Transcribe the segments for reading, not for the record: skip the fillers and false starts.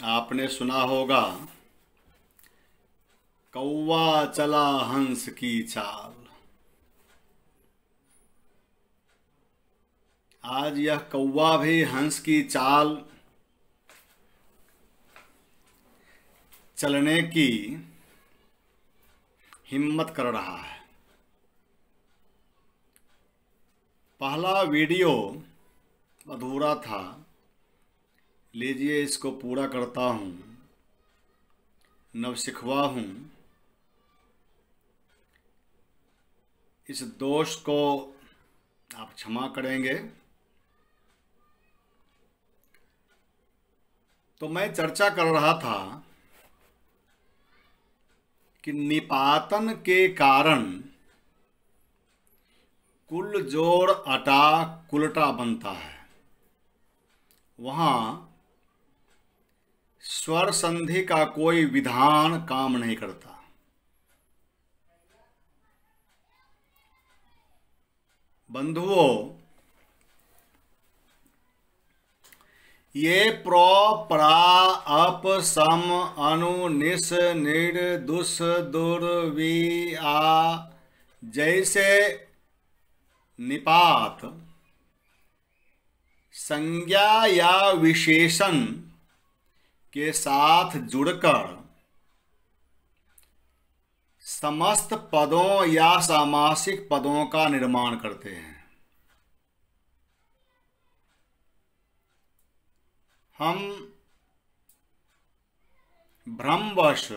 आपने सुना होगा, कौवा चला हंस की चाल। आज यह कौवा भी हंस की चाल चलने की हिम्मत कर रहा है। पहला वीडियो अधूरा था, लीजिए इसको पूरा करता हूँ। नवसिखवा हूँ, इस दोष को आप क्षमा करेंगे। तो मैं चर्चा कर रहा था कि निपातन के कारण कुल जोड़ अटा कुलटा बनता है। वहाँ स्वर संधि का कोई विधान काम नहीं करता। बंधुओं, ये प्रो प्रा अप सम अनु निस निड दुस दुर वी आ जैसे निपात संज्ञा या विशेषण के साथ जुड़कर समस्त पदों या सामासिक पदों का निर्माण करते हैं। हम भ्रमवश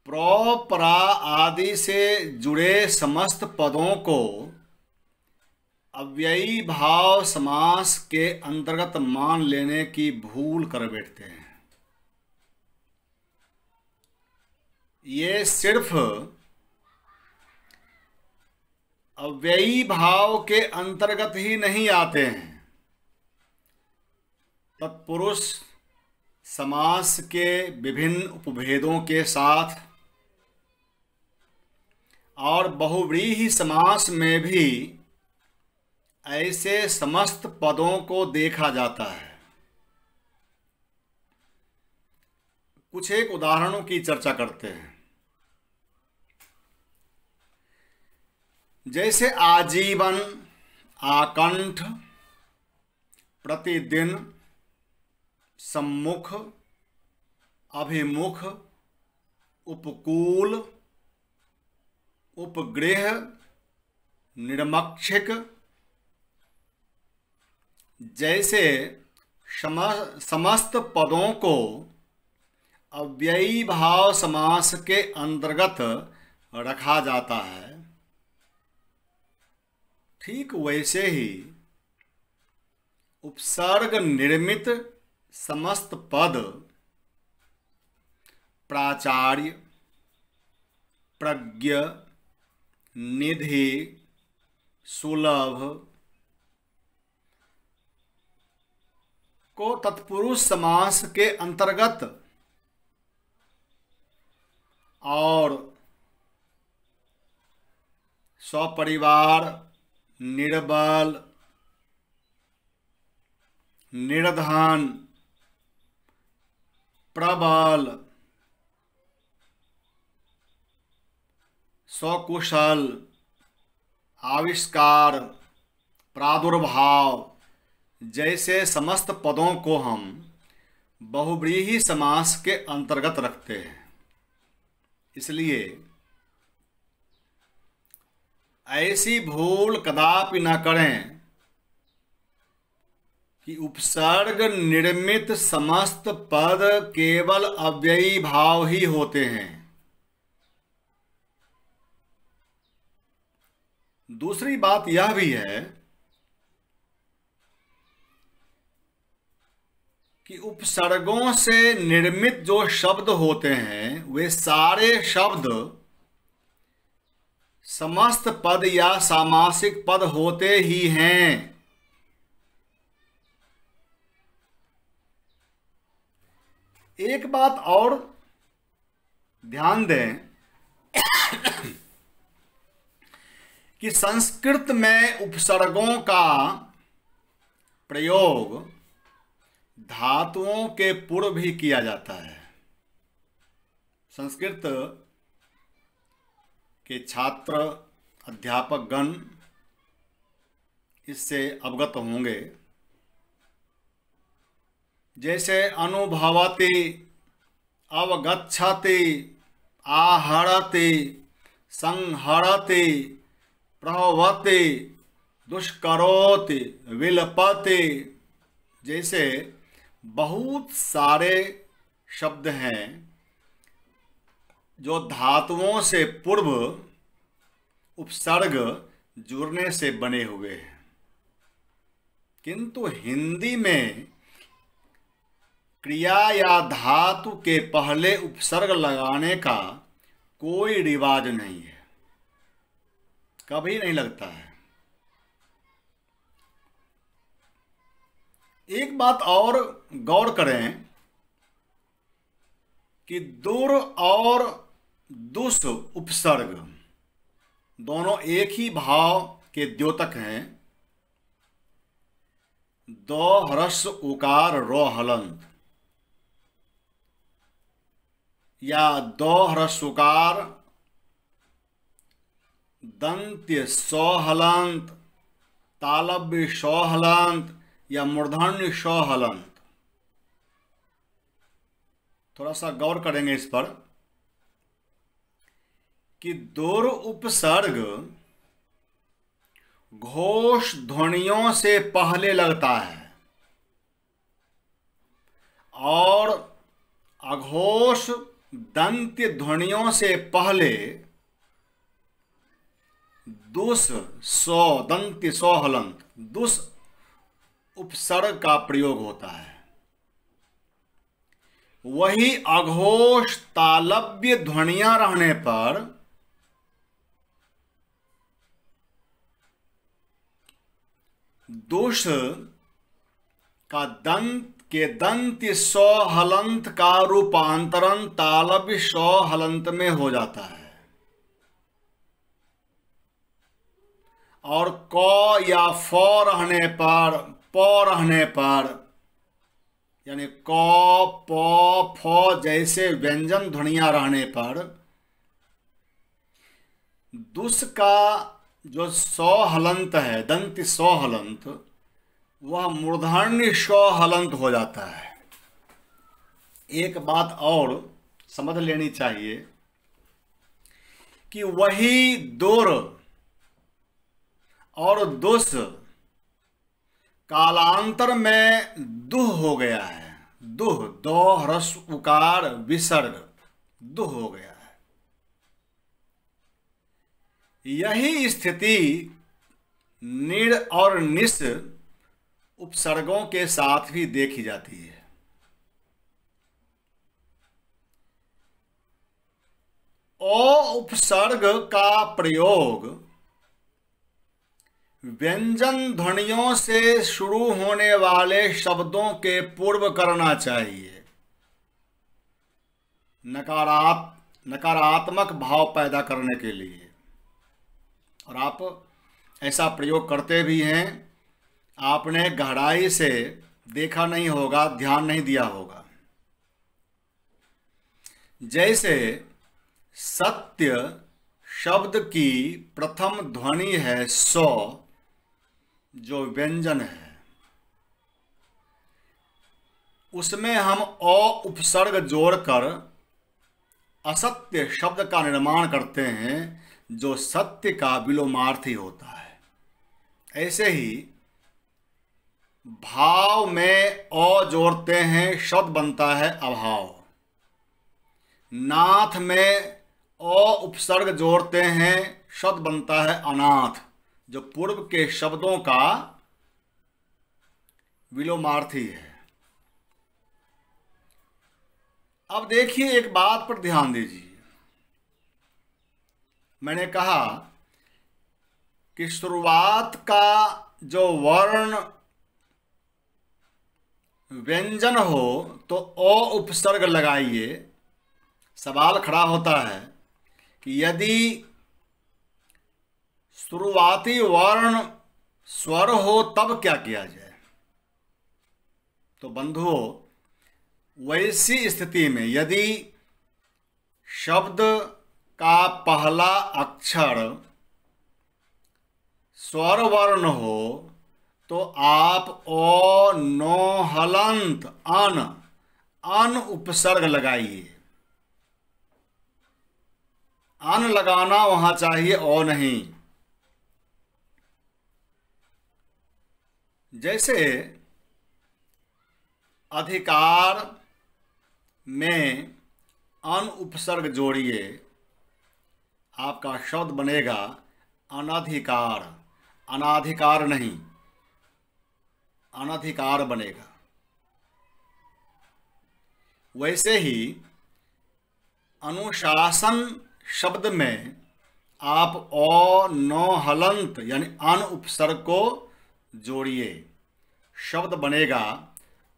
प्रो परा आदि से जुड़े समस्त पदों को अव्ययी भाव समास के अंतर्गत मान लेने की भूल कर बैठते हैं। ये सिर्फ अव्ययी भाव के अंतर्गत ही नहीं आते हैं, तत्पुरुष समास के विभिन्न उपभेदों के साथ और बहुव्रीहि समास में भी ऐसे समस्त पदों को देखा जाता है। कुछ एक उदाहरणों की चर्चा करते हैं। जैसे आजीवन, आकंठ, प्रतिदिन, सम्मुख, अभिमुख, उपकूल, उपगृह, निर्मक्षिक जैसे समस्त पदों को अव्ययी भाव समास के अंतर्गत रखा जाता है। ठीक वैसे ही उपसर्ग निर्मित समस्त पद प्राचार्य, प्रज्ञ, निधि, सुलभ को तत्पुरुष समास के अंतर्गत और सपरिवार, निर्बल, निर्धन, प्रबल, सकुशल, आविष्कार, प्रादुर्भाव जैसे समस्त पदों को हम बहुव्रीहि समास के अंतर्गत रखते हैं। इसलिए ऐसी भूल कदापि न करें कि उपसर्ग निर्मित समस्त पद केवल अव्ययी भाव ही होते हैं। दूसरी बात यह भी है कि उपसर्गों से निर्मित जो शब्द होते हैं वे सारे शब्द समस्त पद या सामासिक पद होते ही हैं। एक बात और ध्यान दें कि संस्कृत में उपसर्गों का प्रयोग धातुओं के पूर्व भी किया जाता है। संस्कृत के छात्र अध्यापक गण इससे अवगत होंगे। जैसे अनुभवति, अवगच्छति, आहरति, संहरति, प्रभवति, दुष्करोति, विलपति, जैसे बहुत सारे शब्द हैं जो धातुओं से पूर्व उपसर्ग जुड़ने से बने हुए हैं, किंतु हिंदी में क्रिया या धातु के पहले उपसर्ग लगाने का कोई रिवाज नहीं है, कभी नहीं लगता है। एक बात और गौर करें कि दुर और दुस उपसर्ग दोनों एक ही भाव के द्योतक हैं। दो ह्रस्व उकार रो हलंत या दो ह्रस्व उकार दंत्य सौ हलंत, तालव्य सौ हलंत या मूर्धन्य सौ हलंत। थोड़ा सा गौर करेंगे इस पर कि दुर उपसर्ग घोष ध्वनियों से पहले लगता है और अघोष दंत्य ध्वनियों से पहले दुस सौ दंत्य सौ हलंत दुस उपसर्ग का प्रयोग होता है। वही अघोष तालव्य ध्वनियां रहने पर दुष का दंत्य सौ हलंत का रूपांतरण तालव्य सौ हलंत में हो जाता है और क या फ रहने पर, प रहने पर, यानी क प फ जैसे व्यंजन ध्वनियां रहने पर दुस का जो सौ हलंत है, दंत्य सौ हलंत, वह मूर्धन्य सौ हलंत हो जाता है। एक बात और समझ लेनी चाहिए कि वही दुर और दुस कालांतर में दुह हो गया है। दुह, दो ह्रस्व उकार विसर्ग, दुह हो गया है। यही स्थिति निर और निस उपसर्गों के साथ भी देखी जाती है। ओ उपसर्ग का प्रयोग व्यंजन ध्वनियों से शुरू होने वाले शब्दों के पूर्व करना चाहिए। नकारात्मक भाव पैदा करने के लिए, और आप ऐसा प्रयोग करते भी हैं। आपने गहराई से देखा नहीं होगा, ध्यान नहीं दिया होगा। जैसे सत्य शब्द की प्रथम ध्वनि है सौ, जो व्यंजन है, उसमें हम अ उपसर्ग जोड़कर असत्य शब्द का निर्माण करते हैं, जो सत्य का विलोमार्थी होता है। ऐसे ही भाव में अ जोड़ते हैं, शब्द बनता है अभाव। नाथ में अ उपसर्ग जोड़ते हैं, शब्द बनता है अनाथ, जो पूर्व के शब्दों का विलोमार्थी है। अब देखिए, एक बात पर ध्यान दीजिए। मैंने कहा कि शुरुआत का जो वर्ण व्यंजन हो तो अ उपसर्ग लगाइए। सवाल खड़ा होता है कि यदि शुरुआती वर्ण स्वर हो तब क्या किया जाए। तो बंधुओं, वैसी स्थिति में यदि शब्द का पहला अक्षर स्वर वर्ण हो तो आप ओ नो हलंत अन उपसर्ग लगाइए। अन लगाना वहां चाहिए, ओ नहीं। जैसे अधिकार में अन उपसर्ग जोड़िए, आपका शब्द बनेगा अनधिकार। अनाधिकार नहीं, अनधिकार बनेगा। वैसे ही अनुशासन शब्द में आप ओ नो हलंत यानी अन उपसर्ग को जोड़िए, शब्द बनेगा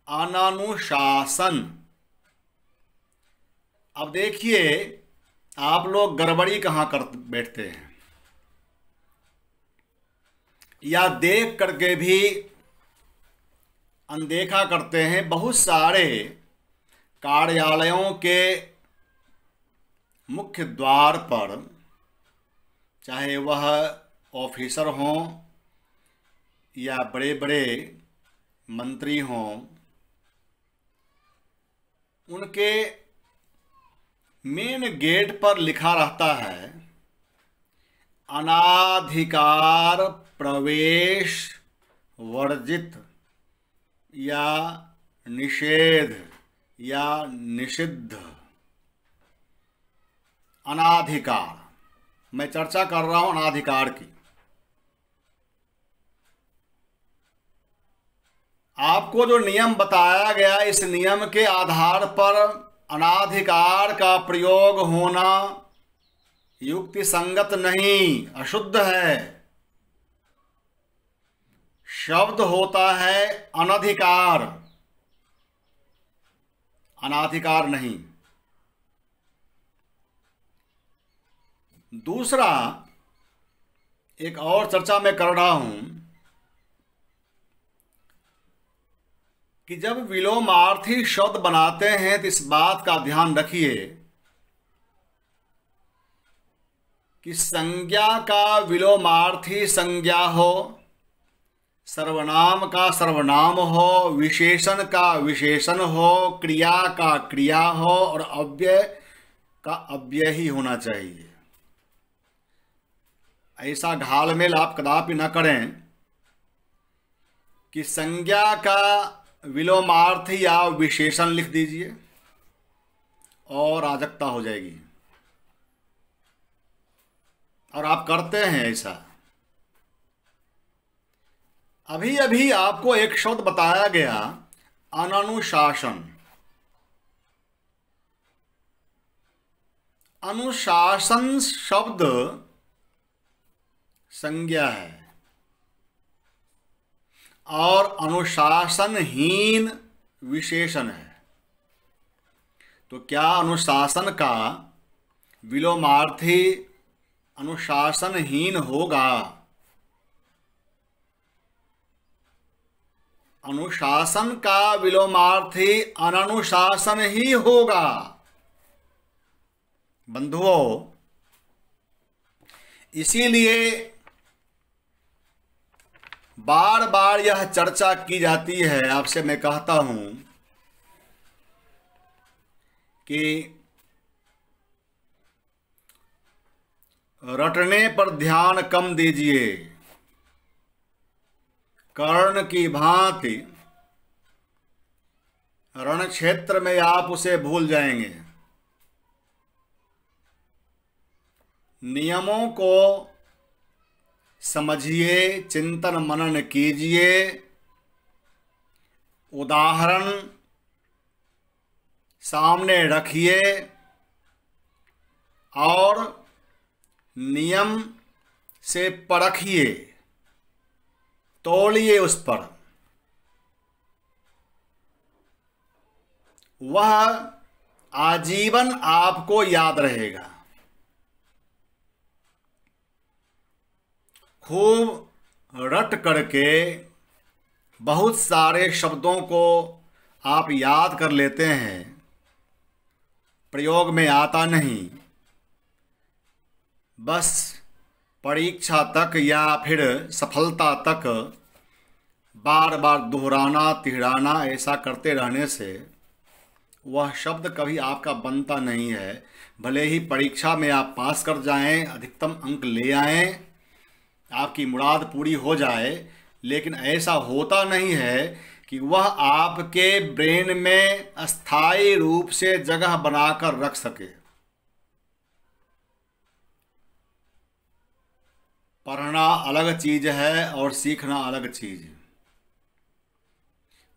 अनानुशासन। अब देखिए, आप लोग गड़बड़ी कहाँ कर बैठते हैं, या देख करके भी अनदेखा करते हैं। बहुत सारे कार्यालयों के मुख्य द्वार पर, चाहे वह ऑफिसर हों या बड़े बड़े मंत्री हों, उनके मेन गेट पर लिखा रहता है अनाधिकार प्रवेश वर्जित या निषेध या निषिद्ध। अनाधिकार, मैं चर्चा कर रहा हूं अनाधिकार की। आपको जो नियम बताया गया, इस नियम के आधार पर अनाधिकार का प्रयोग होना युक्ति संगत नहीं, अशुद्ध है। शब्द होता है अनधिकार, अनाधिकार नहीं। दूसरा, एक और चर्चा मैं कर रहा हूं कि जब विलोमार्थी शब्द बनाते हैं तो इस बात का ध्यान रखिए कि संज्ञा का विलोमार्थी संज्ञा हो, सर्वनाम का सर्वनाम हो, विशेषण का विशेषण हो, क्रिया का क्रिया हो और अव्यय का अव्यय ही होना चाहिए। ऐसा घालमेल आप कदापि न करें कि संज्ञा का विलोमार्थी या विशेषण लिख दीजिए और अराजकता हो जाएगी। और आप करते हैं ऐसा। अभी अभी आपको एक शब्द बताया गया अननुशासन। अनुशासन शब्द संज्ञा है और अनुशासनहीन विशेषण है। तो क्या अनुशासन का विलोमार्थी अनुशासनहीन होगा? अनुशासन का विलोमार्थी अननुशासन ही होगा। बंधुओं, इसीलिए बार बार यह चर्चा की जाती है। आपसे मैं कहता हूं कि रटने पर ध्यान कम दीजिए। कर्ण की भांति रण क्षेत्र में आप उसे भूल जाएंगे। नियमों को समझिए, चिंतन मनन कीजिए, उदाहरण सामने रखिए और नियम से परखिए, तौलिए उस पर। वह आजीवन आपको याद रहेगा। खूब रट करके बहुत सारे शब्दों को आप याद कर लेते हैं, प्रयोग में आता नहीं, बस परीक्षा तक या फिर सफलता तक बार बार दोहराना तिहराना ऐसा करते रहने से वह शब्द कभी आपका बनता नहीं है। भले ही परीक्षा में आप पास कर जाएं, अधिकतम अंक ले आएं, आपकी मुराद पूरी हो जाए, लेकिन ऐसा होता नहीं है कि वह आपके ब्रेन में अस्थायी रूप से जगह बनाकर रख सके। पढ़ना अलग चीज है और सीखना अलग चीज।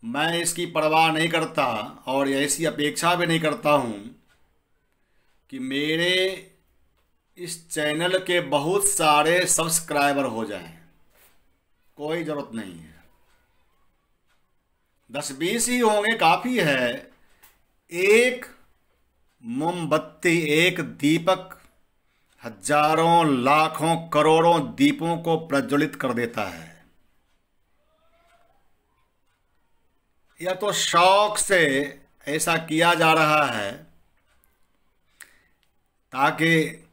मैं इसकी परवाह नहीं करता और ऐसी अपेक्षा भी नहीं करता हूं कि मेरे इस चैनल के बहुत सारे सब्सक्राइबर हो जाएं। कोई ज़रूरत नहीं है, 10-20 ही होंगे काफ़ी है। एक मोमबत्ती, एक दीपक हजारों लाखों करोड़ों दीपों को प्रज्वलित कर देता है। या तो शौक से ऐसा किया जा रहा है ताकि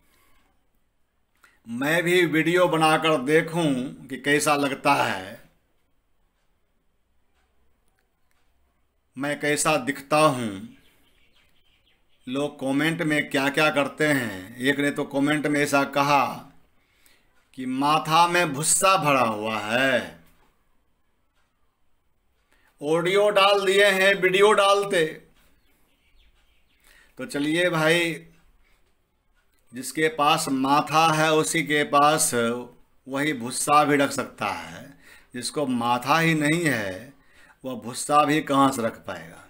मैं भी वीडियो बनाकर देखूं कि कैसा लगता है, मैं कैसा दिखता हूं, लोग कमेंट में क्या क्या करते हैं। एक ने तो कमेंट में ऐसा कहा कि माथा में भुस्सा भरा हुआ है। ऑडियो डाल दिए हैं, वीडियो डालते। तो चलिए भाई, जिसके पास माथा है उसी के पास वही भुस्सा भी रख सकता है। जिसको माथा ही नहीं है वह भुस्सा भी कहाँ से रख पाएगा।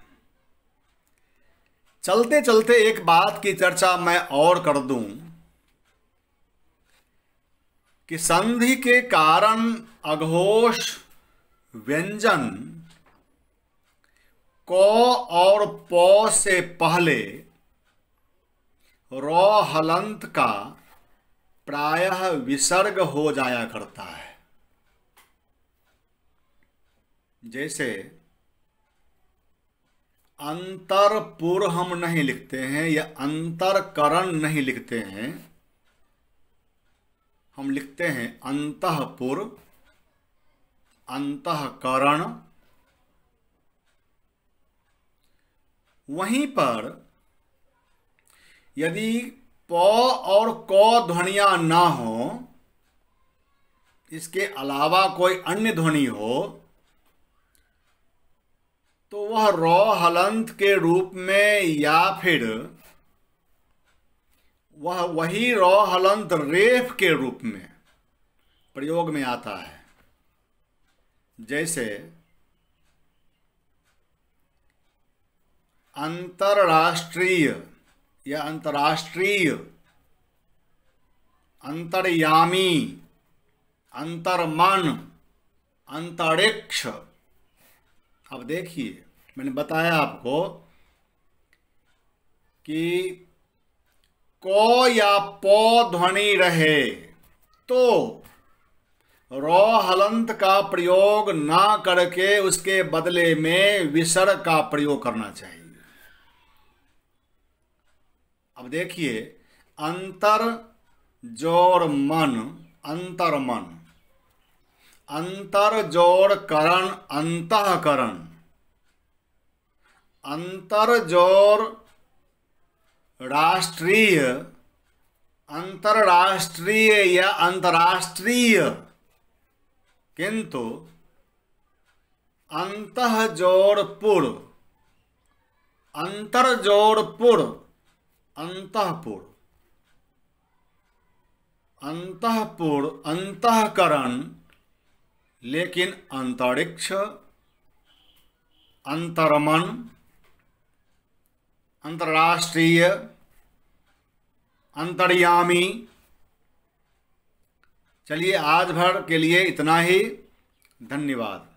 चलते चलते एक बात की चर्चा मैं और कर दूं कि संधि के कारण अघोष व्यंजन क और प से पहले र हलंत का प्रायः विसर्ग हो जाया करता है। जैसे अंतरपुर हम नहीं लिखते हैं या अंतरकरण नहीं लिखते हैं, हम लिखते हैं अंतःपुर, अंतःकरण। वहीं पर यदि प और क ध्वनियां ना हो, इसके अलावा कोई अन्य ध्वनि हो, तो वह र हलंत के रूप में या फिर वह वही र हलंत रेफ के रूप में प्रयोग में आता है। जैसे अंतरराष्ट्रीय या अंतर्राष्ट्रीय, अंतर्यामी, अंतर्मन, अंतरिक्ष। अब देखिए, मैंने बताया आपको कि क या प ध्वनि रहे तो र हलंत का प्रयोग ना करके उसके बदले में विसर्ग का प्रयोग करना चाहिए। अब देखिए, अंतर जोड़ मन, अंतर्मन, अंतर जोड़ करण, अंतःकरण, अंतर जोड़ राष्ट्रीय, अंतरराष्ट्रीय या अंतर्राष्ट्रीय, किंतु अंतः जोड़ पुर, अंतर जोड़ पुर, अंतःपुर, अंतःपुर, अंतःकरण, लेकिन अंतरिक्ष, अंतर्मन, अंतर्राष्ट्रीय, अंतर्यामी। चलिए, आज भर के लिए इतना ही। धन्यवाद।